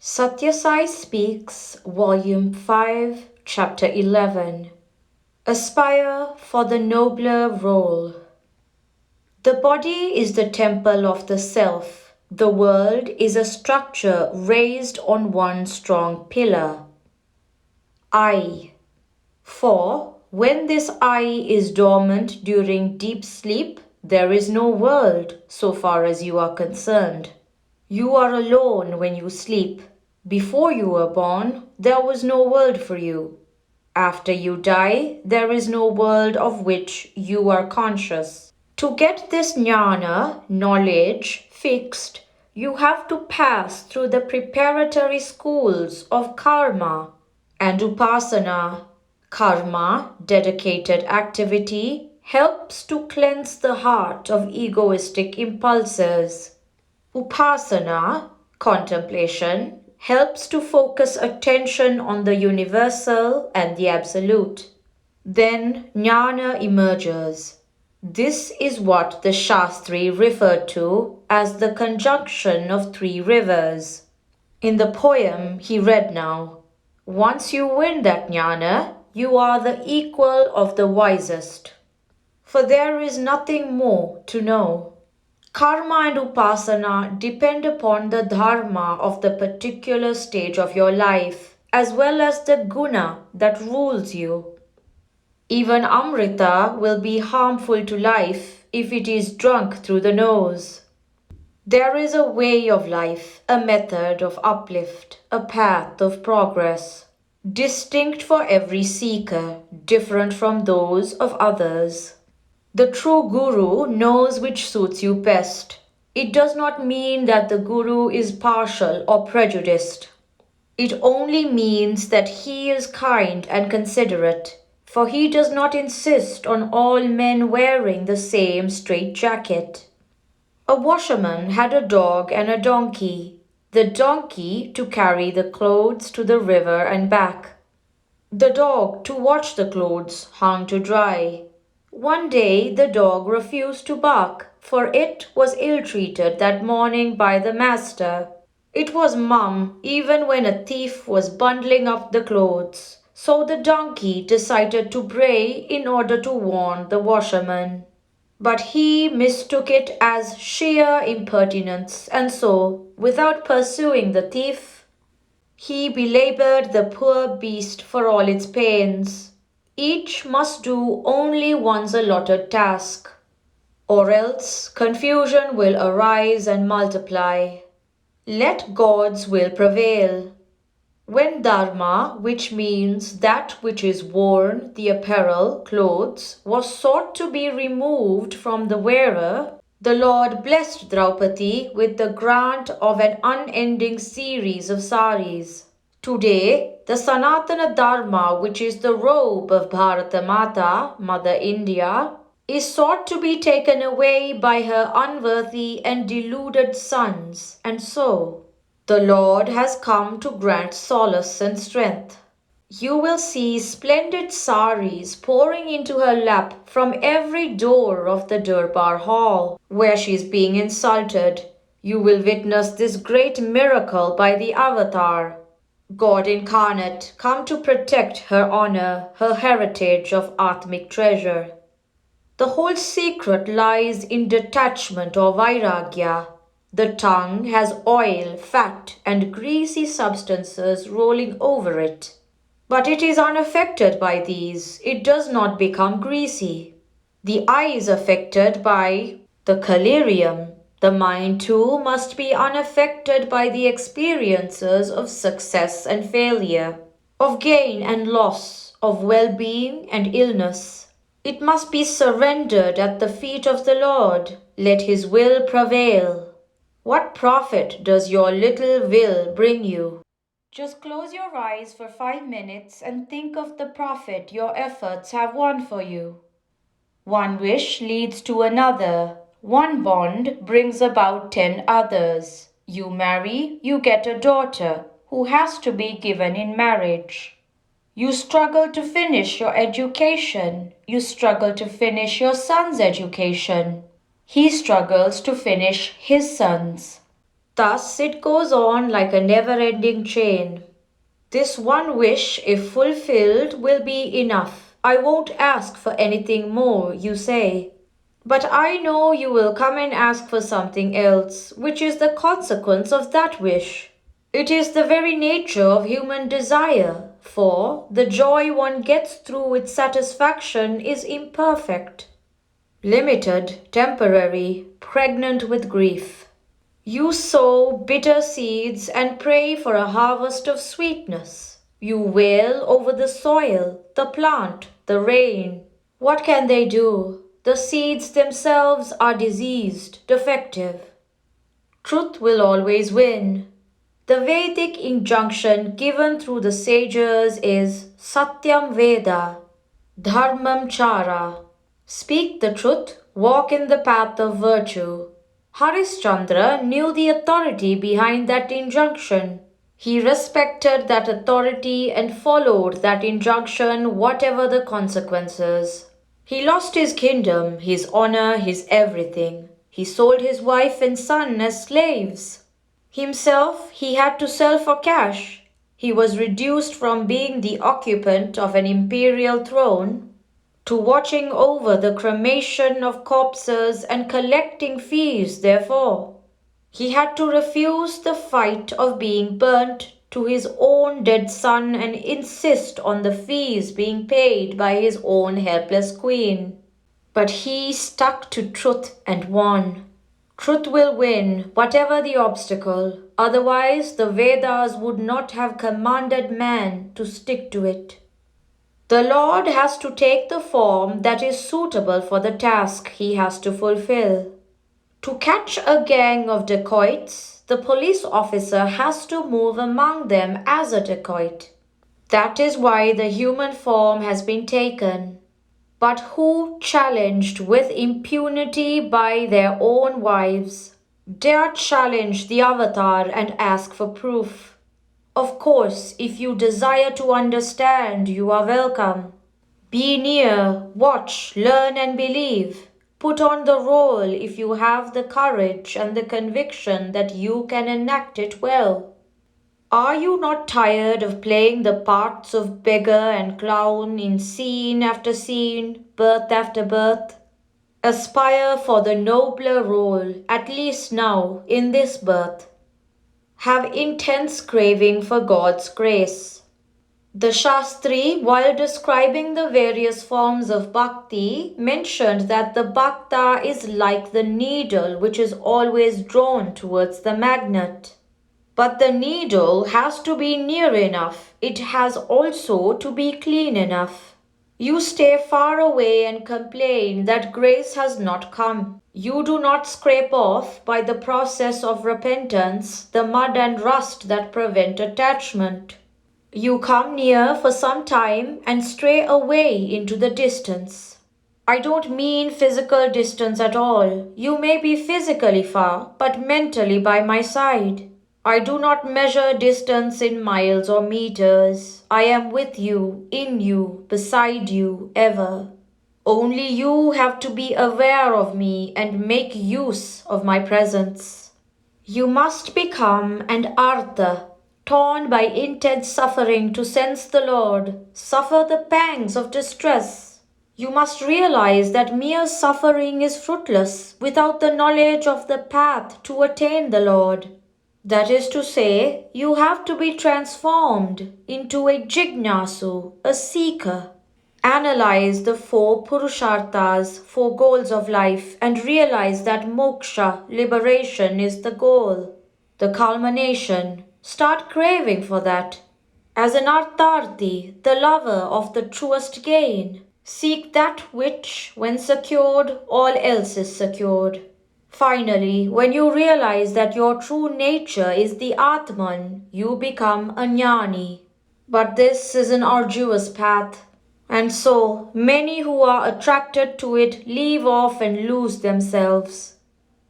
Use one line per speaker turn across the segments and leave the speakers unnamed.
Sathya Sai Speaks, Volume 5, Chapter 11. Aspire for the nobler role. The body is the temple of the self. The world is a structure raised on one strong pillar. I. For when this I is dormant during deep sleep, there is no world so far as you are concerned. You are alone when you sleep. Before you were born, there was no world for you. After you die, there is no world of which you are conscious. To get this jnana, knowledge, fixed, you have to pass through the preparatory schools of karma and upasana. Karma, dedicated activity, helps to cleanse the heart of egoistic impulses. Upasana, contemplation, helps to focus attention on the universal and the absolute. Then jnana emerges. This is what the Shastri referred to as the conjunction of three rivers. In the poem he read now, once you win that jnana, you are the equal of the wisest. For there is nothing more to know. Karma and upasana depend upon the dharma of the particular stage of your life, as well as the guna that rules you. Even amrita will be harmful to life if it is drunk through the nose. There is a way of life, a method of uplift, a path of progress, distinct for every seeker, different from those of others. The true guru knows which suits you best. It does not mean that the guru is partial or prejudiced. It only means that he is kind and considerate, for he does not insist on all men wearing the same straitjacket. A washerman had a dog and a donkey. The donkey to carry the clothes to the river and back. The dog to watch the clothes hung to dry. One day the dog refused to bark, for it was ill-treated that morning by the master. It was mum even when a thief was bundling up the clothes. So the donkey decided to bray in order to warn the washerman. But he mistook it as sheer impertinence, and so, without pursuing the thief, he belabored the poor beast for all its pains. Each must do only one's allotted task, or else confusion will arise and multiply. Let God's will prevail. When dharma, which means that which is worn, the apparel, clothes, was sought to be removed from the wearer, the Lord blessed Draupadi with the grant of an unending series of saris. Today, the Sanatana Dharma, which is the robe of Bharata Mata, Mother India, is sought to be taken away by her unworthy and deluded sons, and so the Lord has come to grant solace and strength. You will see splendid saris pouring into her lap from every door of the Durbar hall, where she is being insulted. You will witness this great miracle by the avatar, God incarnate, come to protect her honor, her heritage of Atmic treasure. The whole secret lies in detachment or vairagya. The tongue has oil, fat, and greasy substances rolling over it. But it is unaffected by these. It does not become greasy. The eye is affected by the collyrium. The mind too must be unaffected by the experiences of success and failure, of gain and loss, of well-being and illness. It must be surrendered at the feet of the Lord. Let His will prevail. What profit does your little will bring you? Just close your eyes for 5 minutes and think of the profit your efforts have won for you. One wish leads to another. One bond brings about 10 others. You marry, you get a daughter who has to be given in marriage. You struggle to finish your education. You struggle to finish your son's education. He struggles to finish his son's. Thus it goes on like a never-ending chain. This one wish, if fulfilled, will be enough. I won't ask for anything more, you say. But I know you will come and ask for something else, which is the consequence of that wish. It is the very nature of human desire, for the joy one gets through its satisfaction is imperfect, limited, temporary, pregnant with grief. You sow bitter seeds and pray for a harvest of sweetness. You wail over the soil, the plant, the rain. What can they do? The seeds themselves are diseased, defective. Truth will always win. The Vedic injunction given through the sages is Satyam Veda, Dharmam Chara. Speak the truth, walk in the path of virtue. Harishchandra knew the authority behind that injunction. He respected that authority and followed that injunction, whatever the consequences. He lost his kingdom, his honor, his everything. He sold his wife and son as slaves. Himself he had to sell for cash. He was reduced from being the occupant of an imperial throne to watching over the cremation of corpses and collecting fees therefor. He had to refuse the fight of being burnt to his own dead son and insist on the fees being paid by his own helpless queen. But he stuck to truth and won. Truth will win, whatever the obstacle. Otherwise, the Vedas would not have commanded man to stick to it. The Lord has to take the form that is suitable for the task he has to fulfill. To catch a gang of dacoits, the police officer has to move among them as a dacoit. That is why the human form has been taken. But who, challenged with impunity by their own wives, dare challenge the avatar and ask for proof? Of course, if you desire to understand, you are welcome. Be near, watch, learn and believe. Put on the role if you have the courage and the conviction that you can enact it well. Are you not tired of playing the parts of beggar and clown in scene after scene, birth after birth? Aspire for the nobler role, at least now, in this birth. Have intense craving for God's grace. The Shastri, while describing the various forms of bhakti, mentioned that the bhakta is like the needle which is always drawn towards the magnet. But the needle has to be near enough. It has also to be clean enough. You stay far away and complain that grace has not come. You do not scrape off by the process of repentance the mud and rust that prevent attachment. You come near for some time and stray away into the distance. I don't mean physical distance at all. You may be physically far, but mentally by my side. I do not measure distance in miles or meters. I am with you, in you, beside you, ever. Only you have to be aware of me and make use of my presence. You must become an artha, torn by intense suffering to sense the Lord, suffer the pangs of distress. You must realize that mere suffering is fruitless without the knowledge of the path to attain the Lord. That is to say, you have to be transformed into a jignasu, a seeker. Analyze the four purusharthas, four goals of life, and realize that moksha, liberation, is the goal, the culmination. Start craving for that. As an artharthi, the lover of the truest gain, seek that which, when secured, all else is secured. Finally, when you realize that your true nature is the Atman, you become a jnani. But this is an arduous path, and so many who are attracted to it leave off and lose themselves.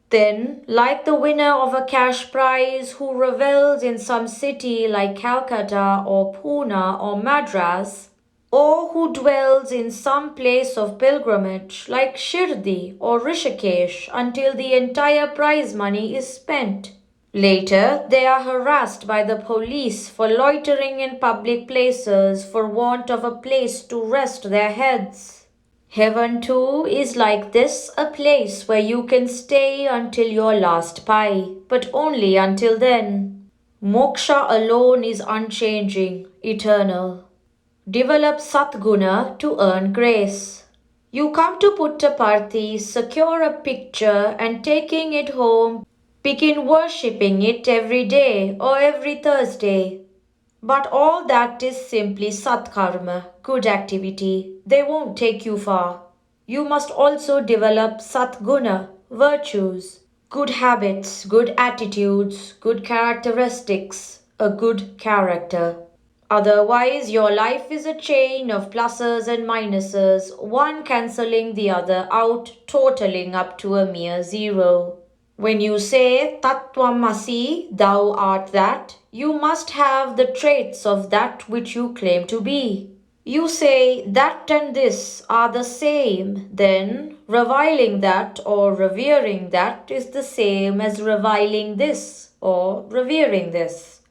Then, like the winner of a cash prize who revels in some city like Calcutta or Pune or Madras, or who dwells in some place of pilgrimage like Shirdi or Rishikesh until the entire prize money is spent, Later, they are harassed by the police for loitering in public places for want of a place to rest their heads. Heaven too is like this, a place where you can stay until your last pie, but only until then. Moksha alone is unchanging, eternal. Develop Satguna to earn grace. You come to Puttaparthi, secure a picture, and taking it home, begin worshipping it every day or every Thursday. But all that is simply Satkarma, good activity. They won't take you far. You must also develop Satguna, virtues, good habits, good attitudes, good characteristics, a good character. Otherwise, your life is a chain of pluses and minuses, one cancelling the other out, totaling up to a mere zero. When you say Tattvamasi, thou art that, you must have the traits of that which you claim to be. You say that and this are the same, then reviling that or revering that is the same as reviling this or revering this.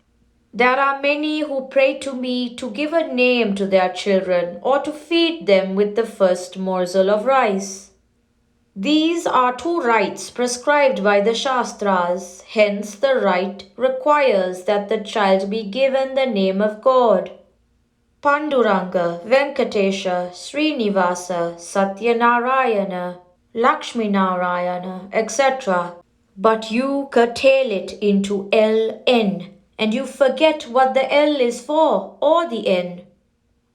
There are many who pray to me to give a name to their children or to feed them with the first morsel of rice. These are two rites prescribed by the Shastras, hence the rite requires that the child be given the name of God. Panduranga, Venkatesha, Srinivasa, Satyanarayana, Lakshminarayana, etc. But you curtail it into LN and you forget what the L is for or the N.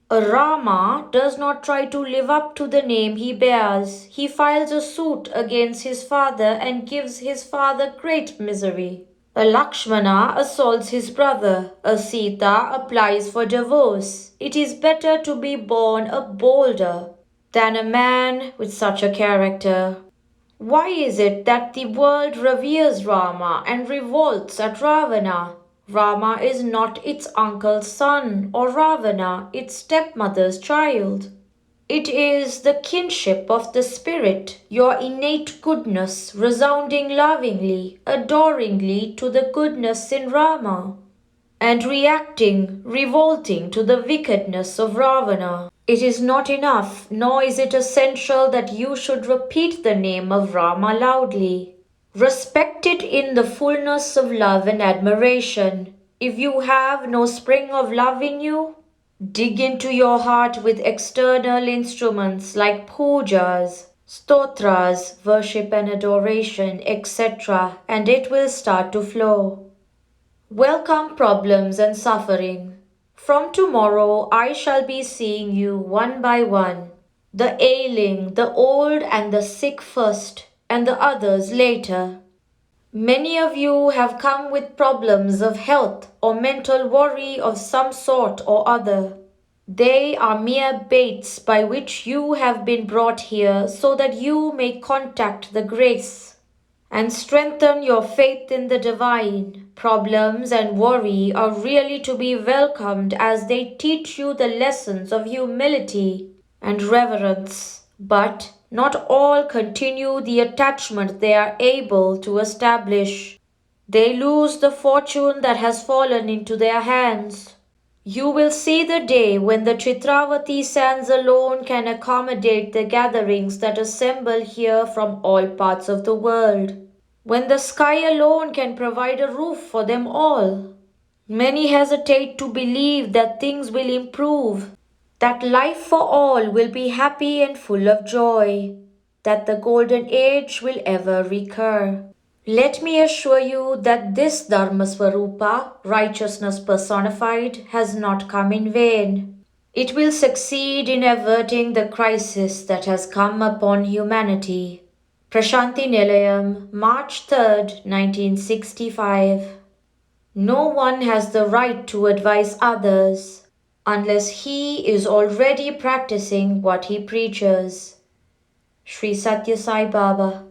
A Rama does not try to live up to the name he bears. He files a suit against his father and gives his father great misery. A Lakshmana assaults his brother. A Sita applies for divorce. It is better to be born a bolder than a man with such a character. Why is it that the world reveres Rama and revolts at Ravana? Rama is not its uncle's son or Ravana its stepmother's child. It is the kinship of the spirit, your innate goodness resounding lovingly, adoringly to the goodness in Rama, and reacting, revolting to the wickedness of Ravana. It is not enough, nor is it essential that you should repeat the name of Rama loudly. Respect it in the fullness of love and admiration. If you have no spring of love in you, dig into your heart with external instruments like pujas, stotras, worship and adoration, etc., and it will start to flow. Welcome problems and suffering. From tomorrow I shall be seeing you one by one. The ailing, the old and the sick first, and the others later. Many of you have come with problems of health or mental worry of some sort or other. They are mere baits by which you have been brought here so that you may contact the grace and strengthen your faith in the divine. Problems and worry are really to be welcomed as they teach you the lessons of humility and reverence, but not all continue the attachment they are able to establish. They lose the fortune that has fallen into their hands. You will see the day when the Chitravati sands alone can accommodate the gatherings that assemble here from all parts of the world, when the sky alone can provide a roof for them all. Many hesitate to believe that things will improve, that life for all will be happy and full of joy, that the golden age will ever recur. Let me assure you that this Dharmasvarupa, righteousness personified, has not come in vain. It will succeed in averting the crisis that has come upon humanity. Prashanti Nilayam, March 3rd, 1965. No one has the right to advise others unless he is already practicing what he preaches. Sri Sathya Sai Baba.